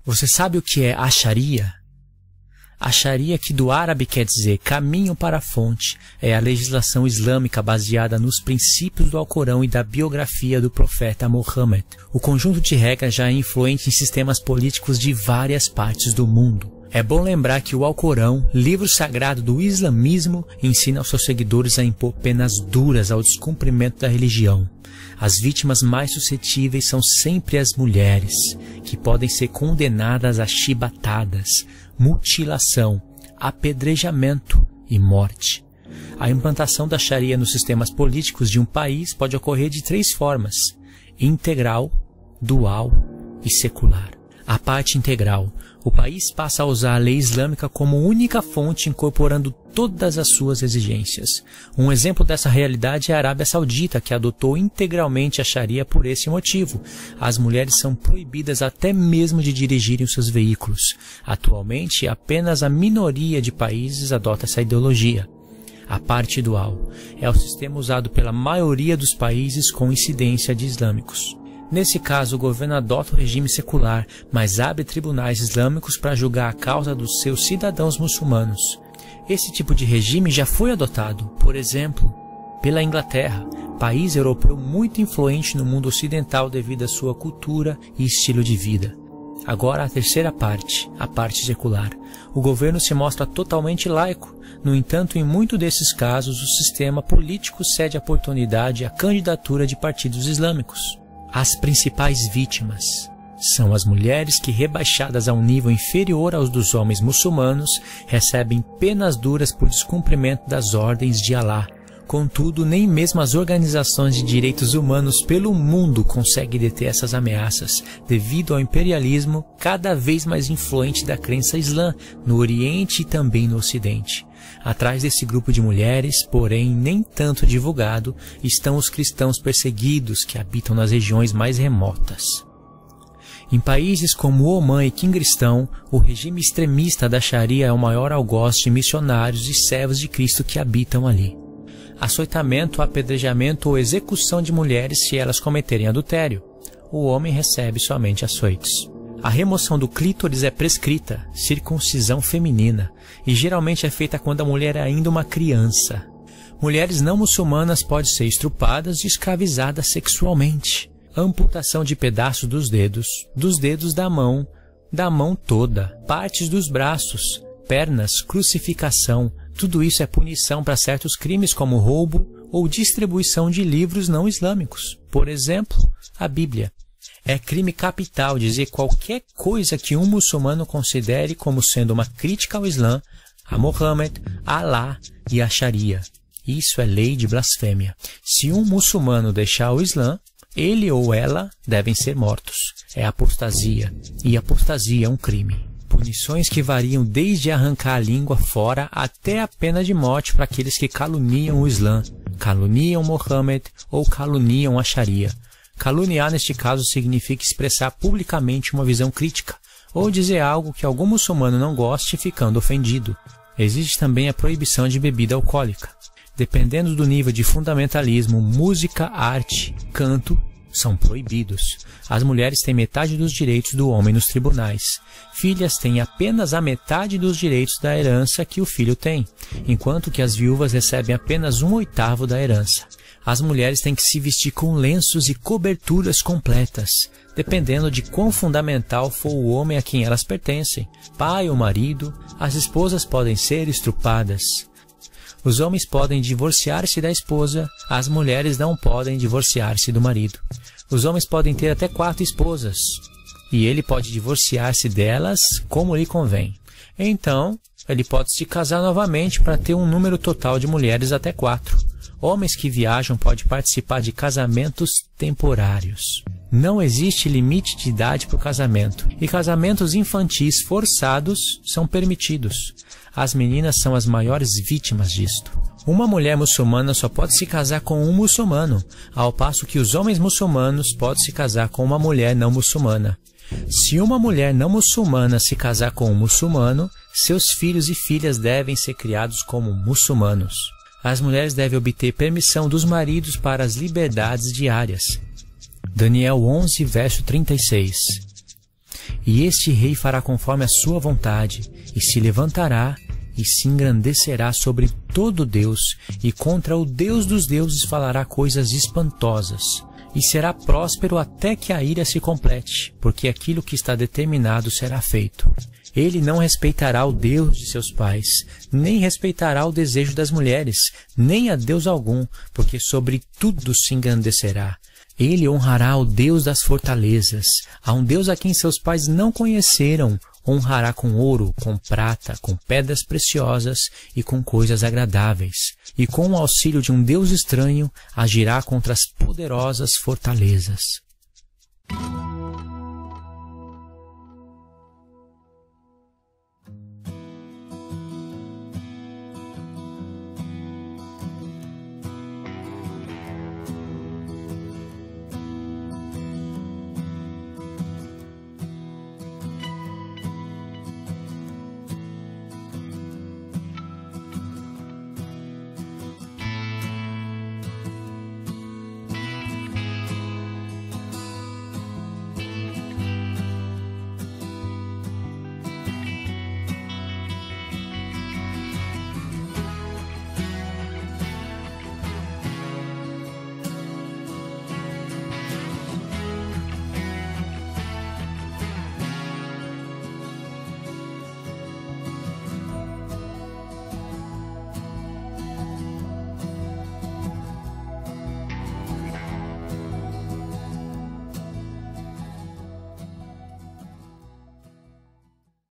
Você sabe o que é a Sharia? A Sharia, que do árabe quer dizer caminho para a fonte, é a legislação islâmica baseada nos princípios do Alcorão e da biografia do profeta Muhammad. O conjunto de regras já é influente em sistemas políticos de várias partes do mundo. É bom lembrar que o Alcorão, livro sagrado do islamismo, ensina aos seus seguidores a impor penas duras ao descumprimento da religião. As vítimas mais suscetíveis são sempre as mulheres, que podem ser condenadas a chibatadas, mutilação, apedrejamento e morte. A implantação da Sharia nos sistemas políticos de um país pode ocorrer de 3 formas: integral, dual e secular. A parte integral. O país passa a usar a lei islâmica como única fonte, incorporando todas as suas exigências. Um exemplo dessa realidade é a Arábia Saudita, que adotou integralmente a Sharia por esse motivo. As mulheres são proibidas até mesmo de dirigirem os seus veículos. Atualmente, apenas a minoria de países adota essa ideologia. A parte dual é o sistema usado pela maioria dos países com incidência de islâmicos. Nesse caso, o governo adota o regime secular, mas abre tribunais islâmicos para julgar a causa dos seus cidadãos muçulmanos. Esse tipo de regime já foi adotado, por exemplo, pela Inglaterra, país europeu muito influente no mundo ocidental devido à sua cultura e estilo de vida. Agora a terceira parte, a parte secular. O governo se mostra totalmente laico. No entanto, em muitos desses casos, o sistema político cede a oportunidade à candidatura de partidos islâmicos. As principais vítimas são as mulheres que, rebaixadas a um nível inferior aos dos homens muçulmanos, recebem penas duras por descumprimento das ordens de Alá. Contudo, nem mesmo as organizações de direitos humanos pelo mundo conseguem deter essas ameaças, devido ao imperialismo cada vez mais influente da crença islã no Oriente e também no Ocidente. Atrás desse grupo de mulheres, porém nem tanto divulgado, estão os cristãos perseguidos que habitam nas regiões mais remotas. Em países como Omã e Quinguistão, o regime extremista da Sharia é o maior algoz de missionários e servos de Cristo que habitam ali. Açoitamento, apedrejamento ou execução de mulheres se elas cometerem adultério. O homem recebe somente açoites. A remoção do clítoris é prescrita, circuncisão feminina, e geralmente é feita quando a mulher é ainda uma criança. Mulheres não muçulmanas podem ser estrupadas e escravizadas sexualmente. Amputação de pedaços dos dedos da mão toda, partes dos braços, pernas, crucificação. Tudo isso é punição para certos crimes como roubo ou distribuição de livros não islâmicos. Por exemplo, a Bíblia. É crime capital dizer qualquer coisa que um muçulmano considere como sendo uma crítica ao Islã, a Muhammad, a Alá e a Sharia. Isso é lei de blasfêmia. Se um muçulmano deixar o Islã, ele ou ela devem ser mortos. É apostasia, e apostasia é um crime. Punições que variam desde arrancar a língua fora até a pena de morte para aqueles que caluniam o Islã, caluniam Muhammad ou caluniam a Sharia. Caluniar, neste caso, significa expressar publicamente uma visão crítica, ou dizer algo que algum muçulmano não goste ficando ofendido. Existe também a proibição de bebida alcoólica. Dependendo do nível de fundamentalismo, música, arte, canto são proibidos. As mulheres têm metade dos direitos do homem nos tribunais. Filhas têm apenas a metade dos direitos da herança que o filho tem, enquanto que as viúvas recebem apenas 1/8 da herança. As mulheres têm que se vestir com lenços e coberturas completas, dependendo de quão fundamental for o homem a quem elas pertencem. Pai ou marido, as esposas podem ser estrupadas. Os homens podem divorciar-se da esposa, as mulheres não podem divorciar-se do marido. Os homens podem ter até 4 esposas, e ele pode divorciar-se delas como lhe convém. Então, ele pode se casar novamente para ter um número total de mulheres até 4. Homens que viajam podem participar de casamentos temporários. Não existe limite de idade para o casamento, e casamentos infantis forçados são permitidos. As meninas são as maiores vítimas disto. Uma mulher muçulmana só pode se casar com um muçulmano, ao passo que os homens muçulmanos podem se casar com uma mulher não muçulmana. Se uma mulher não muçulmana se casar com um muçulmano, seus filhos e filhas devem ser criados como muçulmanos. As mulheres devem obter permissão dos maridos para as liberdades diárias. Daniel 11, verso 36. e este rei fará conforme a sua vontade, e se levantará e se engrandecerá sobre todo Deus, e contra o Deus dos deuses falará coisas espantosas, e será próspero até que a ira se complete, porque aquilo que está determinado será feito. Ele não respeitará o Deus de seus pais, nem respeitará o desejo das mulheres, nem a Deus algum, porque sobre tudo se engrandecerá. Ele honrará o Deus das fortalezas, a um Deus a quem seus pais não conheceram, honrará com ouro, com prata, com pedras preciosas e com coisas agradáveis, e com o auxílio de um Deus estranho agirá contra as poderosas fortalezas.